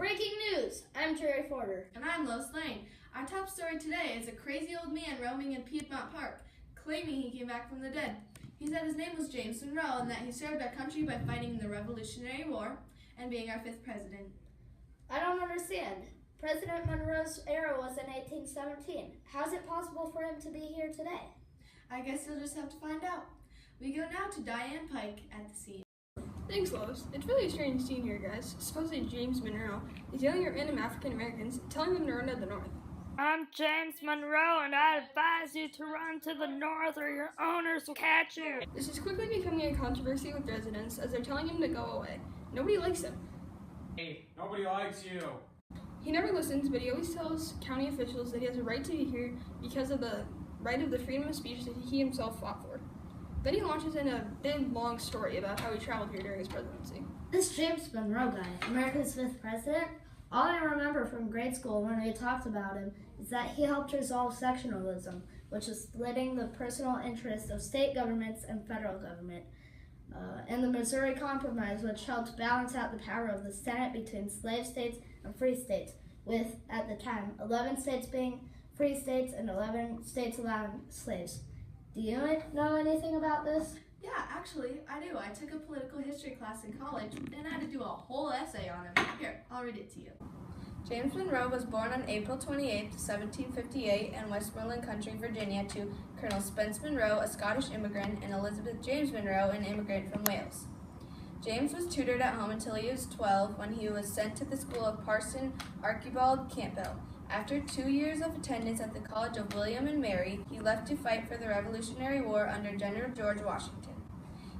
Breaking news! I'm Jerry Forder. And I'm Lois Lane. Our top story today is a crazy old man roaming in Piedmont Park, claiming he came back from the dead. He said his name was James Monroe and that he served our country by fighting in the Revolutionary War and being our 5th president. I don't understand. President Monroe's era was in 1817. How is it possible for him to be here today? I guess you'll just have to find out. We go now to Diane Pike at the scene. Thanks, Lois. It's really a strange scene here, guys. Supposedly James Monroe is yelling at random African Americans, telling them to run to the north. I'm James Monroe, and I advise you to run to the north or your owners will catch you. This is quickly becoming a controversy with residents as they're telling him to go away. Nobody likes him. Hey, nobody likes you. He never listens, but he always tells county officials that he has a right to be here because of the right of the freedom of speech that he himself fought for. Then he launches in a big, long story about how he traveled here during his presidency. This James Monroe guy, America's 5th president, all I remember from grade school when we talked about him is that he helped resolve sectionalism, which is splitting the personal interests of state governments and federal government, and the Missouri Compromise, which helped balance out the power of the Senate between slave states and free states, with, at the time, 11 states being free states and 11 states allowing slaves. Do you know anything about this? Yeah, actually, I do. I took a political history class in college and I had to do a whole essay on him. Here, I'll read it to you. James Monroe was born on April 28, 1758 in Westmoreland Country, Virginia to Colonel Spence Monroe, a Scottish immigrant, and Elizabeth James Monroe, an immigrant from Wales. James was tutored at home until he was 12 when he was sent to the school of Parson Archibald Campbell. After 2 years of attendance at the College of William and Mary, he left to fight for the Revolutionary War under General George Washington.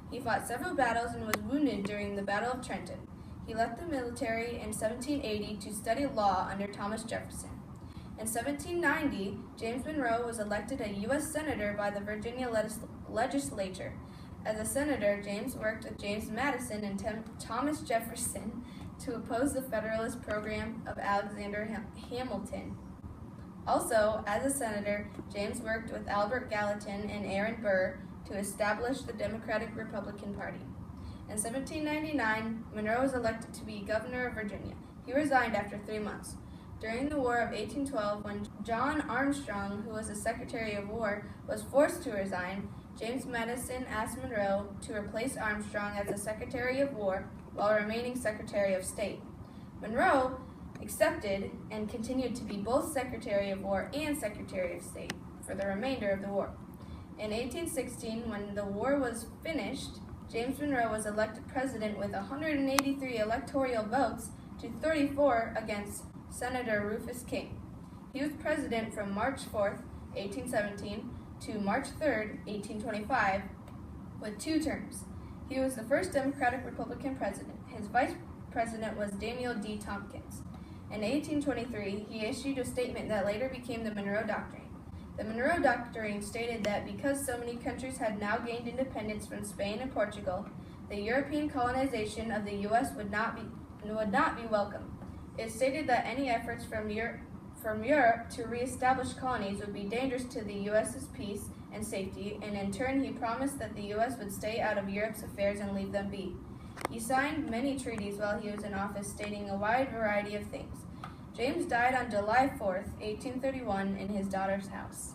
He fought several battles and was wounded during the Battle of Trenton. He left the military in 1780 to study law under Thomas Jefferson. In 1790, James Monroe was elected a U.S. Senator by the Virginia legislature. As a senator, James worked with James Madison and Thomas Jefferson to oppose the Federalist program of Alexander Hamilton. Also, as a senator, James worked with Albert Gallatin and Aaron Burr to establish the Democratic-Republican Party. In 1799, Monroe was elected to be governor of Virginia. He resigned after 3 months. During the War of 1812, when John Armstrong, who was the Secretary of War, was forced to resign, James Madison asked Monroe to replace Armstrong as the Secretary of War while remaining Secretary of State. Monroe accepted and continued to be both Secretary of War and Secretary of State for the remainder of the war. In 1816, when the war was finished, James Monroe was elected president with 183 electoral votes to 34 against Senator Rufus King. He was president from March 4, 1817 to March 3, 1825, with 2 terms. He was the first Democratic-Republican president. His vice president was Daniel D. Tompkins. In 1823, he issued a statement that later became the Monroe Doctrine. The Monroe Doctrine stated that because so many countries had now gained independence from Spain and Portugal, the European colonization of the U.S. would not be welcome. It stated that any efforts from Europe to reestablish colonies would be dangerous to the U.S.'s peace and safety, and in turn he promised that the U.S. would stay out of Europe's affairs and leave them be. He signed many treaties while he was in office, stating a wide variety of things. James died on July 4, 1831, in his daughter's house.